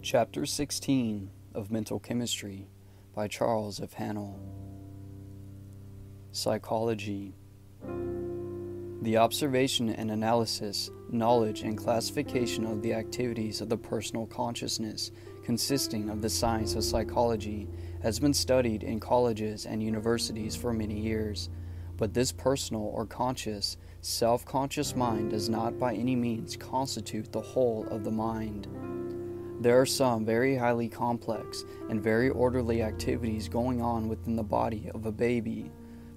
Chapter 16 of Mental Chemistry by Charles F. Hannell. Psychology. The observation and analysis, knowledge and classification of the activities of the personal consciousness, consisting of the science of psychology, has been studied in colleges and universities for many years. But this personal or conscious, self-conscious mind does not by any means constitute the whole of the mind. There are some very highly complex and very orderly activities going on within the body of a baby.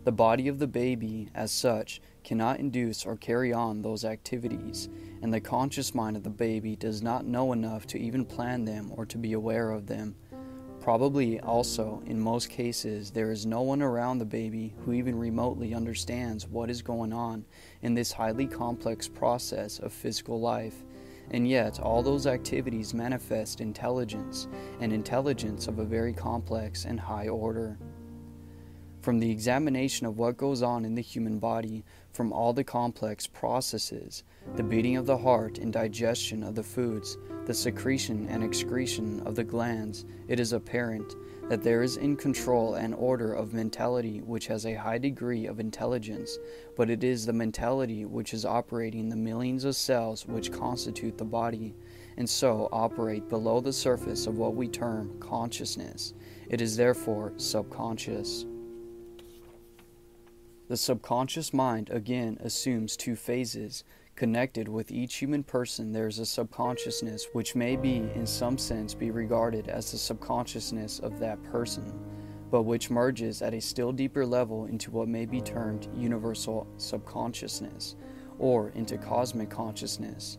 The body of the baby, as such, cannot induce or carry on those activities, and the conscious mind of the baby does not know enough to even plan them or to be aware of them. Probably also, in most cases, there is no one around the baby who even remotely understands what is going on in this highly complex process of physical life. And yet, all those activities manifest intelligence, and intelligence of a very complex and high order. From the examination of what goes on in the human body, from all the complex processes, the beating of the heart and digestion of the foods, the secretion and excretion of the glands, it is apparent that there is in control an order of mentality which has a high degree of intelligence, but it is the mentality which is operating the millions of cells which constitute the body, and so operate below the surface of what we term consciousness. It is therefore subconscious. The subconscious mind again assumes two phases. Connected with each human person there is a subconsciousness which may in some sense be regarded as the subconsciousness of that person, but which merges at a still deeper level into what may be termed universal subconsciousness, or into cosmic consciousness.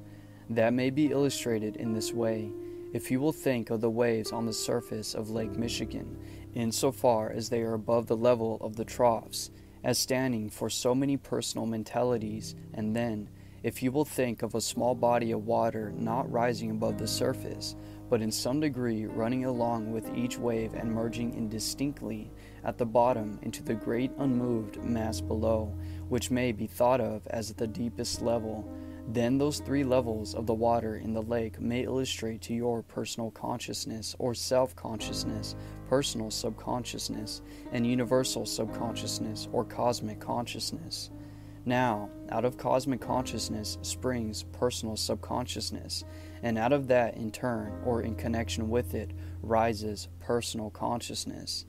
That may be illustrated in this way. If you will think of the waves on the surface of Lake Michigan, insofar as they are above the level of the troughs, as standing for so many personal mentalities, and then, if you will think of a small body of water not rising above the surface, but in some degree running along with each wave and merging indistinctly at the bottom into the great unmoved mass below, which may be thought of as the deepest level, then those three levels of the water in the lake may illustrate to your personal consciousness or self-consciousness, personal subconsciousness, and universal subconsciousness or cosmic consciousness. Now, out of cosmic consciousness springs personal subconsciousness, and out of that in turn, or in connection with it, rises personal consciousness.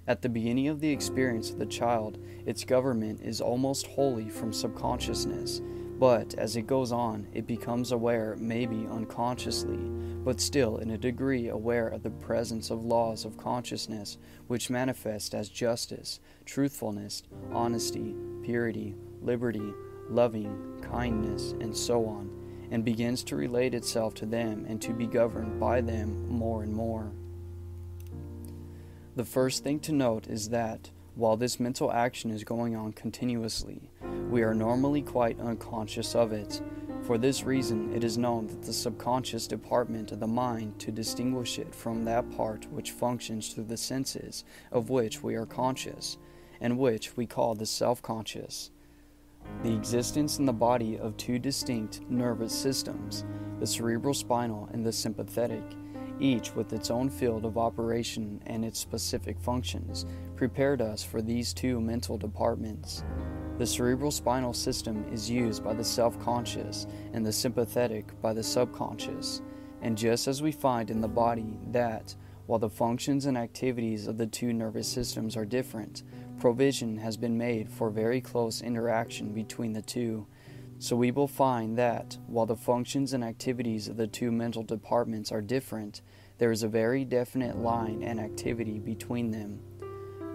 At the beginning of the experience of the child, its government is almost wholly from subconsciousness, but as it goes on, it becomes aware, maybe unconsciously, but still in a degree aware of the presence of laws of consciousness which manifest as justice, truthfulness, honesty, purity, liberty, loving, kindness, and so on, and begins to relate itself to them and to be governed by them more and more. The first thing to note is that, while this mental action is going on continuously, we are normally quite unconscious of it. For this reason, it is known that the subconscious department of the mind to distinguish it from that part which functions through the senses, of which we are conscious, and which we call the self-conscious. The existence in the body of two distinct nervous systems, the cerebrospinal and the sympathetic, each with its own field of operation and its specific functions, prepared us for these two mental departments. The cerebrospinal system is used by the self-conscious and the sympathetic by the subconscious, and just as we find in the body that, while the functions and activities of the two nervous systems are different, provision has been made for very close interaction between the two, so we will find that, while the functions and activities of the two mental departments are different, there is a very definite line and activity between them.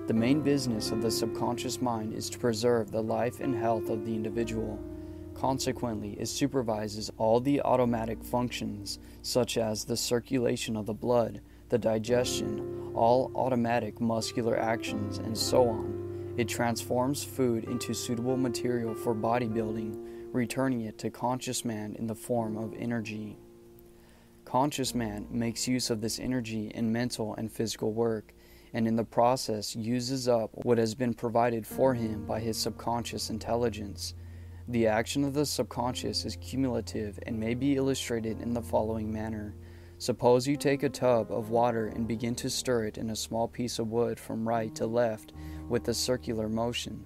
The main business of the subconscious mind is to preserve the life and health of the individual. Consequently, it supervises all the automatic functions, such as the circulation of the blood, the digestion, all automatic muscular actions, and so on. It transforms food into suitable material for bodybuilding, returning it to conscious man in the form of energy. Conscious man makes use of this energy in mental and physical work, and in the process uses up what has been provided for him by his subconscious intelligence. The action of the subconscious is cumulative and may be illustrated in the following manner. Suppose you take a tub of water and begin to stir it in a small piece of wood from right to left with a circular motion.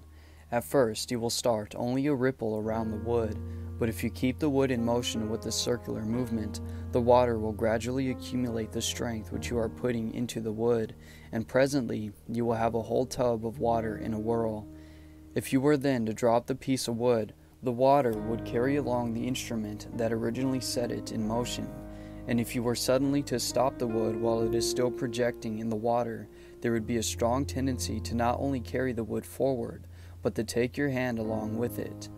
At first, you will start only a ripple around the wood, but if you keep the wood in motion with a circular movement, the water will gradually accumulate the strength which you are putting into the wood, and presently you will have a whole tub of water in a whirl. If you were then to drop the piece of wood, the water would carry along the instrument that originally set it in motion, and if you were suddenly to stop the wood while it is still projecting in the water, there would be a strong tendency to not only carry the wood forward, but to take your hand along with it.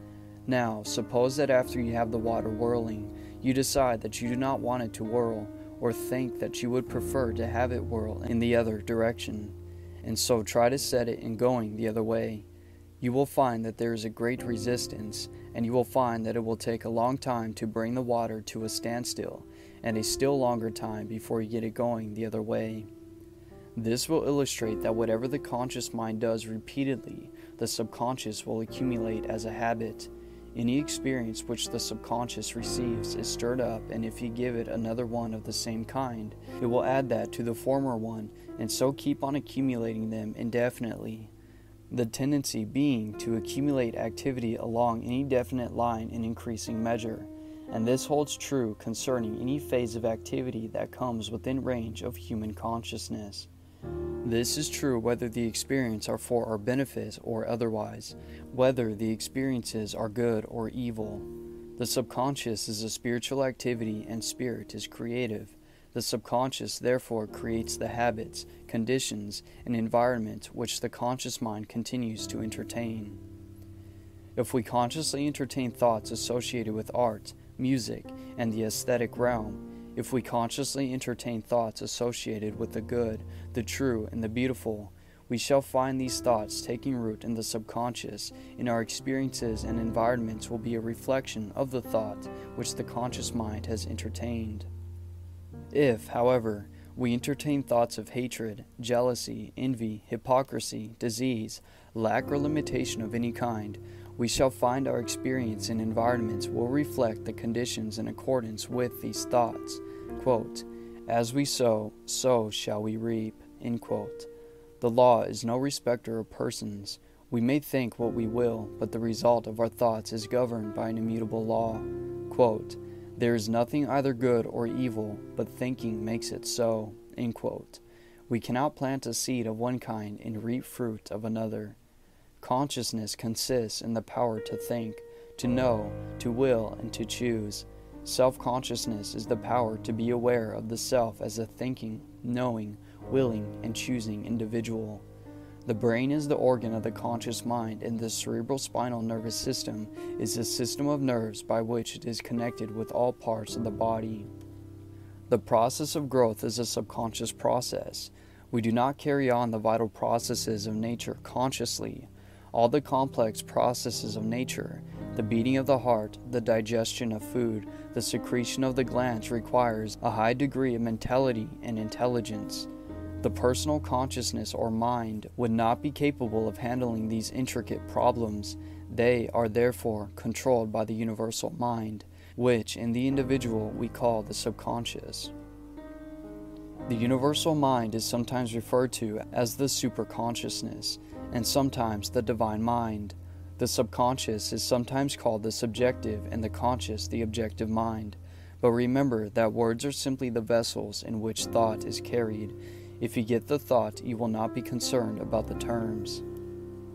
Now, suppose that after you have the water whirling, you decide that you do not want it to whirl, or think that you would prefer to have it whirl in the other direction, and so try to set it in going the other way. You will find that there is a great resistance, and you will find that it will take a long time to bring the water to a standstill, and a still longer time before you get it going the other way. This will illustrate that whatever the conscious mind does repeatedly, the subconscious will accumulate as a habit. Any experience which the subconscious receives is stirred up, and if you give it another one of the same kind, it will add that to the former one, and so keep on accumulating them indefinitely. The tendency being to accumulate activity along any definite line in increasing measure, and this holds true concerning any phase of activity that comes within range of human consciousness. This is true whether the experiences are for our benefit or otherwise, whether the experiences are good or evil. The subconscious is a spiritual activity and spirit is creative. The subconscious therefore creates the habits, conditions, and environment which the conscious mind continues to entertain. If we consciously entertain thoughts associated with art, music, and the aesthetic realm, if we consciously entertain thoughts associated with the good, the true, and the beautiful, we shall find these thoughts taking root in the subconscious, and our experiences and environments will be a reflection of the thought which the conscious mind has entertained. If, however, we entertain thoughts of hatred, jealousy, envy, hypocrisy, disease, lack or limitation of any kind, we shall find our experience and environments will reflect the conditions in accordance with these thoughts. Quote, "As we sow, so shall we reap." End quote. The law is no respecter of persons. We may think what we will, but the result of our thoughts is governed by an immutable law. Quote, "There is nothing either good or evil, but thinking makes it so." End quote. We cannot plant a seed of one kind and reap fruit of another. Consciousness consists in the power to think, to know, to will, and to choose. Self-consciousness is the power to be aware of the self as a thinking, knowing, willing, and choosing individual. The brain is the organ of the conscious mind, and the cerebral spinal nervous system is the system of nerves by which it is connected with all parts of the body. The process of growth is a subconscious process. We do not carry on the vital processes of nature consciously. All the complex processes of nature, the beating of the heart, the digestion of food, the secretion of the glands requires a high degree of mentality and intelligence. The personal consciousness or mind would not be capable of handling these intricate problems. They are therefore controlled by the universal mind, which in the individual we call the subconscious. The universal mind is sometimes referred to as the superconsciousness, and sometimes the divine mind. The subconscious is sometimes called the subjective and the conscious the objective mind. But remember that words are simply the vessels in which thought is carried. If you get the thought, you will not be concerned about the terms.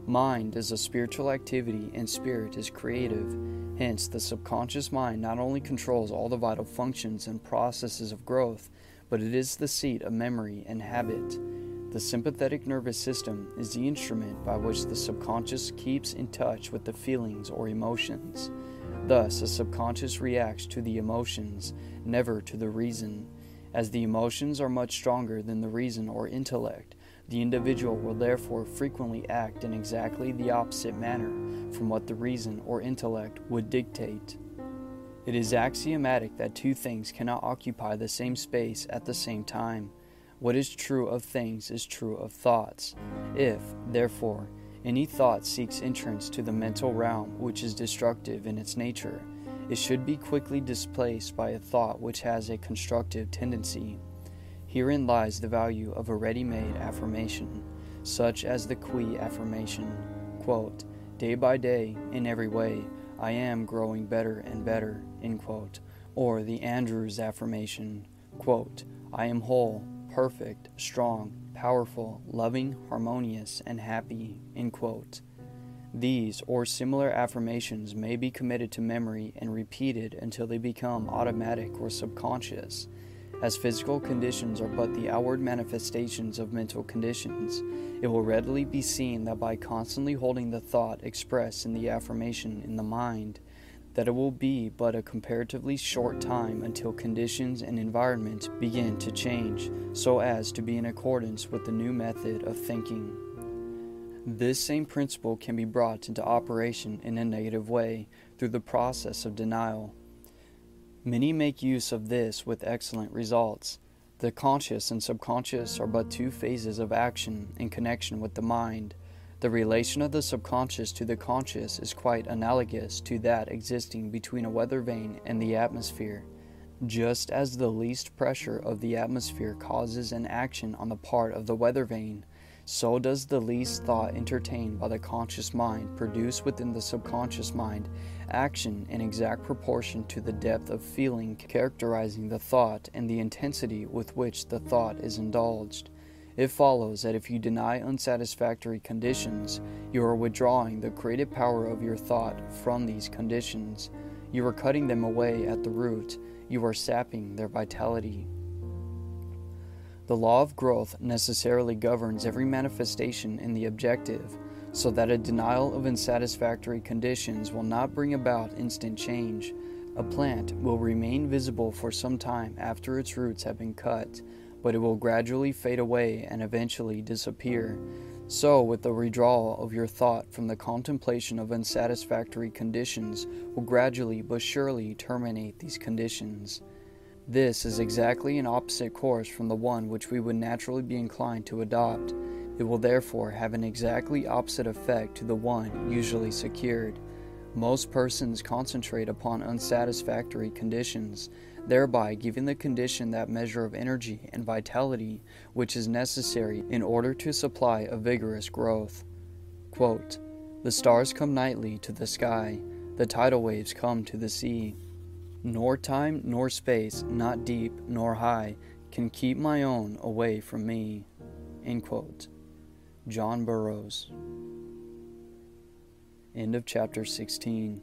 Mind is a spiritual activity and spirit is creative. Hence, the subconscious mind not only controls all the vital functions and processes of growth, but it is the seat of memory and habit. The sympathetic nervous system is the instrument by which the subconscious keeps in touch with the feelings or emotions. Thus, the subconscious reacts to the emotions, never to the reason. As the emotions are much stronger than the reason or intellect, the individual will therefore frequently act in exactly the opposite manner from what the reason or intellect would dictate. It is axiomatic that two things cannot occupy the same space at the same time. What is true of things is true of thoughts. If, therefore, any thought seeks entrance to the mental realm which is destructive in its nature, it should be quickly displaced by a thought which has a constructive tendency. Herein lies the value of a ready-made affirmation, such as the Cui affirmation, quote, "Day by day, in every way, I am growing better and better," end quote, or the Andrews affirmation, quote, "I am whole, perfect, strong, powerful, loving, harmonious, and happy," end quote. These or similar affirmations may be committed to memory and repeated until they become automatic or subconscious. As physical conditions are but the outward manifestations of mental conditions, it will readily be seen that by constantly holding the thought expressed in the affirmation in the mind, that it will be but a comparatively short time until conditions and environment begin to change so as to be in accordance with the new method of thinking. This same principle can be brought into operation in a negative way through the process of denial. Many make use of this with excellent results. The conscious and subconscious are but two phases of action in connection with the mind. The relation of the subconscious to the conscious is quite analogous to that existing between a weather vane and the atmosphere. Just as the least pressure of the atmosphere causes an action on the part of the weather vane, so does the least thought entertained by the conscious mind produce within the subconscious mind action in exact proportion to the depth of feeling characterizing the thought and the intensity with which the thought is indulged. It follows that if you deny unsatisfactory conditions, you are withdrawing the creative power of your thought from these conditions. You are cutting them away at the root. You are sapping their vitality. The law of growth necessarily governs every manifestation in the objective, so that a denial of unsatisfactory conditions will not bring about instant change. A plant will remain visible for some time after its roots have been cut, but it will gradually fade away and eventually disappear. So, with the withdrawal of your thought from the contemplation of unsatisfactory conditions will gradually but surely terminate these conditions. This is exactly an opposite course from the one which we would naturally be inclined to adopt. It will therefore have an exactly opposite effect to the one usually secured. Most persons concentrate upon unsatisfactory conditions, thereby giving the condition that measure of energy and vitality which is necessary in order to supply a vigorous growth. Quote, "The stars come nightly to the sky, the tidal waves come to the sea. Nor time nor space, not deep nor high, can keep my own away from me." End quote. John Burroughs. End of chapter 16.